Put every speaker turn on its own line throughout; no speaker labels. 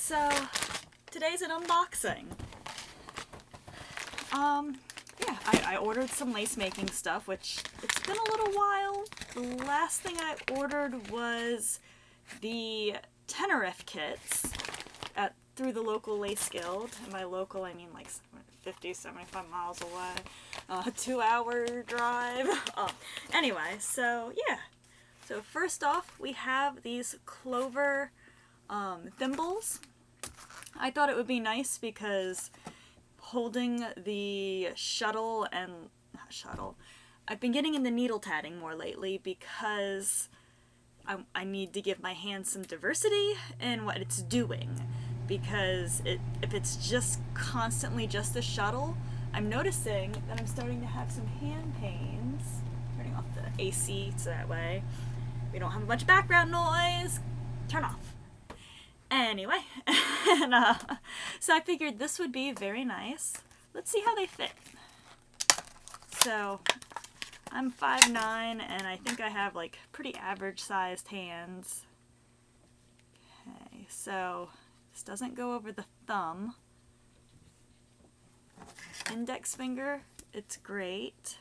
so today's an unboxing. Yeah, I ordered some lace making stuff, which it's been a little while. The last thing I ordered was the Tenerife kits through the local lace guild. And by local, I mean like 50, 75 miles away. 2-hour drive. Anyway, so yeah. So first off, we have these Clover thimbles. I thought it would be nice because holding the shuttle and not shuttle, I've been getting into needle tatting more lately because I need to give my hand some diversity in what it's doing, because if it's just constantly just the shuttle, I'm noticing that I'm starting to have some hand pains. Turning off the AC so that way we don't have a bunch of background noise. Turn off. Anyway, and, so I figured this would be very nice. Let's see how they fit. So, I'm 5'9", and I think I have like pretty average sized hands. Okay, so this doesn't go over the thumb. Index finger, it's great.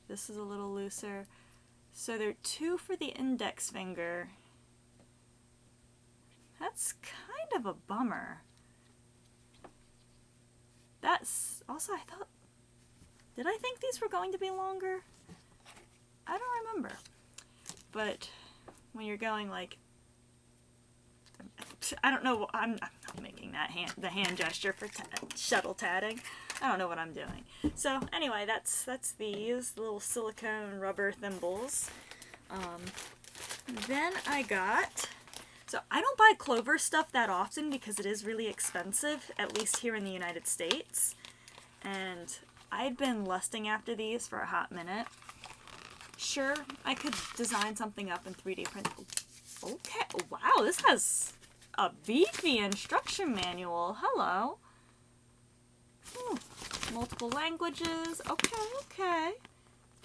This is a little looser. So there are 2 for the index finger. That's kind of a bummer. That's also, I thought, did I think these were going to be longer? I don't remember. But when you're going like, I don't know, I'm not making that the hand gesture for shuttle tatting. I don't know what I'm doing. So anyway, that's these little silicone rubber thimbles. Then I got, so I don't buy Clover stuff that often because it is really expensive, at least here in the United States. And I've been lusting after these for a hot minute. Sure, I could design something up in 3D print. Okay, wow, this has a beefy instruction manual. Hello. Ooh, multiple languages. Okay.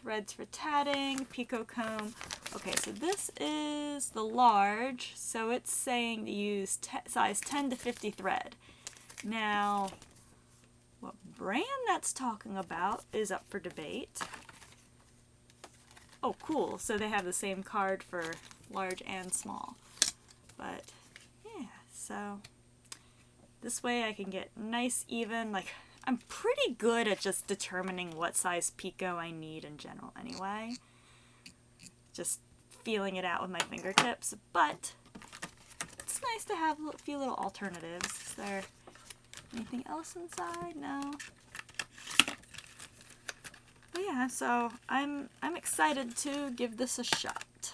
Threads for tatting, picot comb. Okay, so this is the large, so it's saying to use size 10 to 50 thread. Now, what brand that's talking about is up for debate. Oh, cool. So they have the same card for large and small. But, yeah, so this way I can get nice, even, like, I'm pretty good at just determining what size picot I need in general anyway. Just feeling it out with my fingertips, but it's nice to have a few little alternatives. Is there anything else inside? No. But yeah, so I'm excited to give this a shot.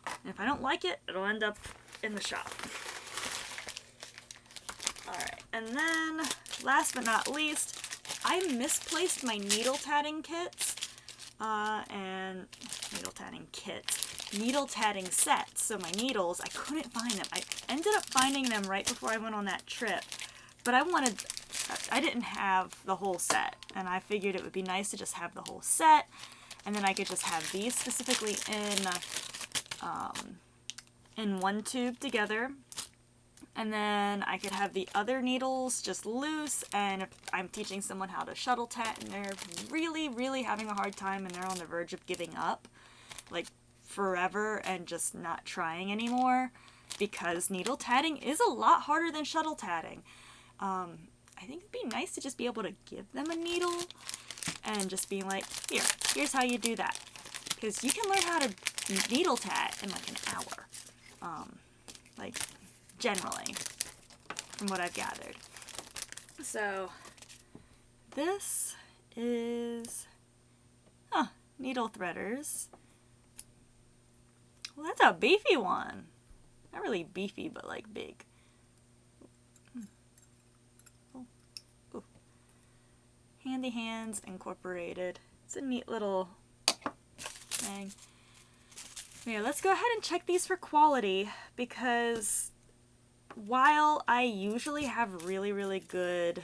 And if I don't like it, it'll end up in the shop. Alright, and then last but not least, I misplaced my needle tatting kits, needle tatting sets. So my needles, I couldn't find them. I ended up finding them right before I went on that trip, but I didn't have the whole set, and I figured it would be nice to just have the whole set, and then I could just have these specifically in one tube together. And then I could have the other needles just loose, and if I'm teaching someone how to shuttle tat and they're really, really having a hard time and they're on the verge of giving up, like forever and just not trying anymore, because needle tatting is a lot harder than shuttle tatting. I think it'd be nice to just be able to give them a needle and just be like, here's how you do that. Because you can learn how to needle tat in like an hour. Like, generally, from what I've gathered. So, this is, needle threaders. Well, that's a beefy one. Not really beefy, but like big. Ooh. Handy Hands Incorporated. It's a neat little thing. Yeah, let's go ahead and check these for quality, because while I usually have really, really good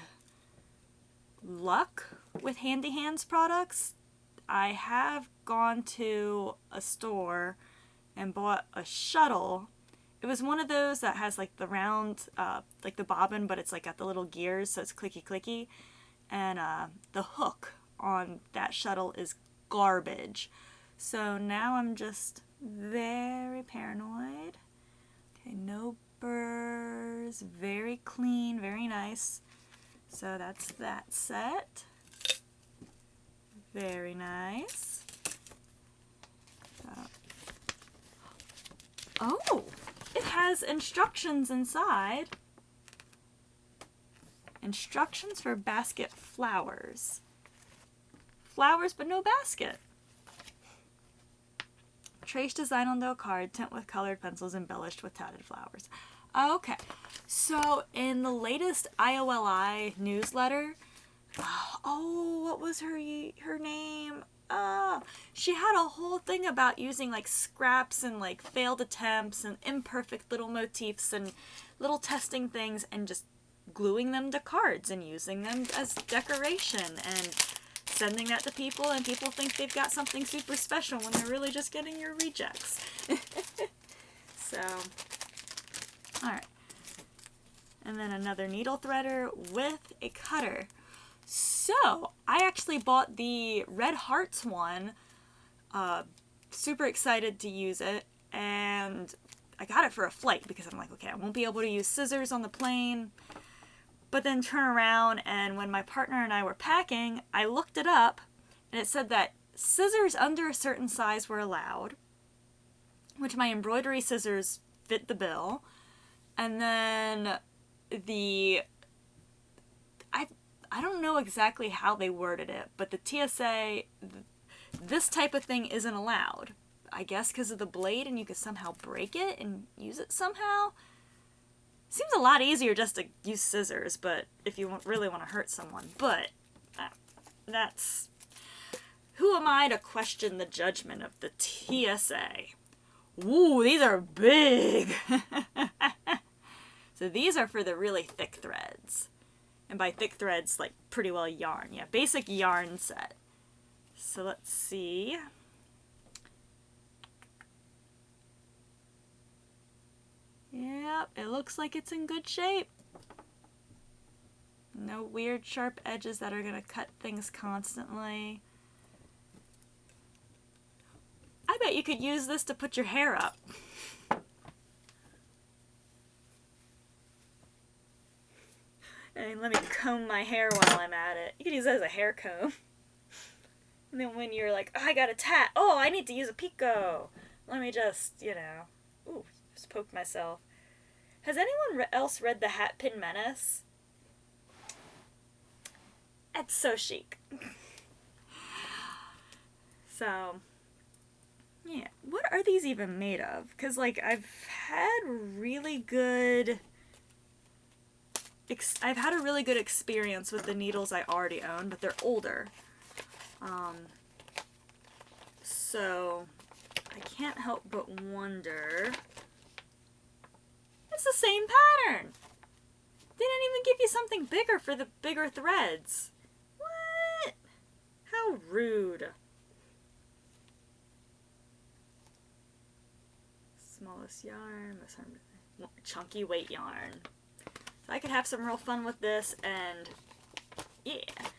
luck with Handy Hands products, I have gone to a store and bought a shuttle It was one of those that has like the round, like the bobbin, but it's like got the little gears, so it's clicky clicky. And the hook on that shuttle is garbage. So now I'm just very paranoid. Okay, no burrs, very clean, very nice. So that's that set. Very nice. Oh, it has instructions inside. Instructions for basket flowers. Flowers but no basket. Trace design on the card, tint with colored pencils, embellished with tatted flowers. Okay, so in the latest IOLI newsletter, oh, what was her name? She had a whole thing about using like scraps and like failed attempts and imperfect little motifs and little testing things and just gluing them to cards and using them as decoration and sending that to people, and people think they've got something super special when they're really just getting your rejects. So, alright. And then another needle threader with a cutter. So, I actually bought the Red Hearts one, super excited to use it, and I got it for a flight because I'm like, okay, I won't be able to use scissors on the plane. But then turn around, and when my partner and I were packing, I looked it up, and it said that scissors under a certain size were allowed, which my embroidery scissors fit the bill. And then I don't know exactly how they worded it, but the TSA, this type of thing isn't allowed. I guess because of the blade, and you could somehow break it and use it somehow. Seems a lot easier just to use scissors, but if you really want to hurt someone. But that's... Who am I to question the judgment of the TSA? Ooh, these are big! So these are for the really thick threads. And by thick threads, like pretty well yarn. Yeah, basic yarn set. So let's see. Yep, it looks like it's in good shape. No weird sharp edges that are gonna cut things constantly. I bet you could use this to put your hair up. And let me comb my hair while I'm at it. You could use that as a hair comb. And then when you're like, oh, I got a tat. Oh, I need to use a Pico. Let me just, you know. Ooh, just poked myself. Has anyone else read The Hat Pin Menace? It's so chic. So, yeah. What are these even made of? Because, like, I've had a really good experience with the needles I already own, but they're older. So, I can't help but wonder... It's the same pattern! They didn't even give you something bigger for the bigger threads. What? How rude. Smallest yarn, chunky weight yarn. So I could have some real fun with this, and yeah.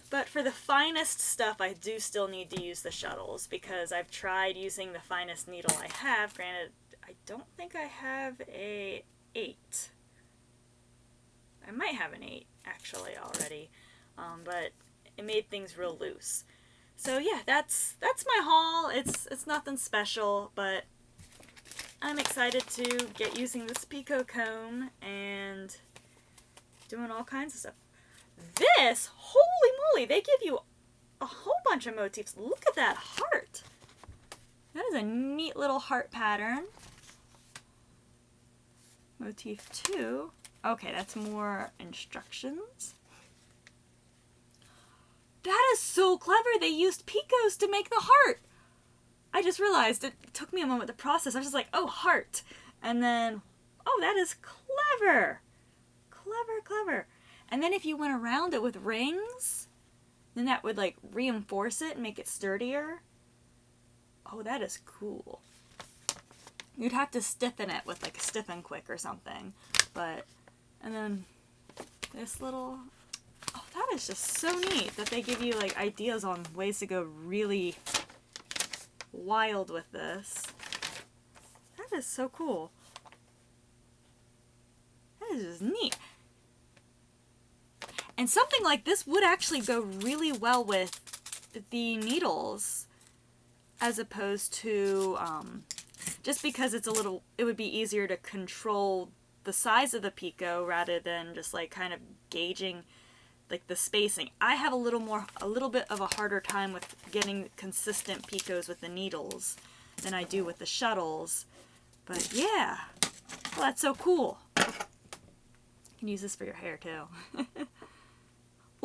But for the finest stuff, I do still need to use the shuttles, because I've tried using the finest needle I have. Granted, I don't think I have a 8. I might have an 8, actually, already. But it made things real loose. So yeah, that's my haul. It's nothing special, but I'm excited to get using this Pico comb and doing all kinds of stuff. This, holy moly, they give you a whole bunch of motifs. Look at that heart. That is a neat little heart pattern. Motif 2. Okay, that's more instructions. That is so clever. They used picos to make the heart. I just realized it took me a moment to process. I was just like, oh, heart. And then, oh, that is clever. Clever, clever. And then if you went around it with rings, then that would like reinforce it and make it sturdier. Oh, that is cool. You'd have to stiffen it with like a stiffen quick or something. But, and then this little, oh, that is just so neat that they give you like ideas on ways to go really wild with this. That is so cool. That is just neat. And something like this would actually go really well with the needles, as opposed to, just because it's a little, it would be easier to control the size of the picot rather than just like kind of gauging like the spacing. I have a little bit of a harder time with getting consistent picots with the needles than I do with the shuttles. But yeah, well, that's so cool. You can use this for your hair too.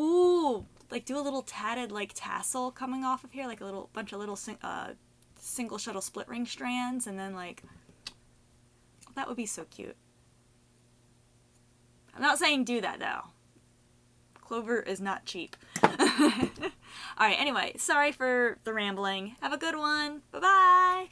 Ooh, like do a little tatted like tassel coming off of here, like a little bunch of little single shuttle split ring strands, and then like, that would be so cute. I'm not saying do that though. Clover is not cheap. Alright, anyway, sorry for the rambling. Have a good one. Bye-bye!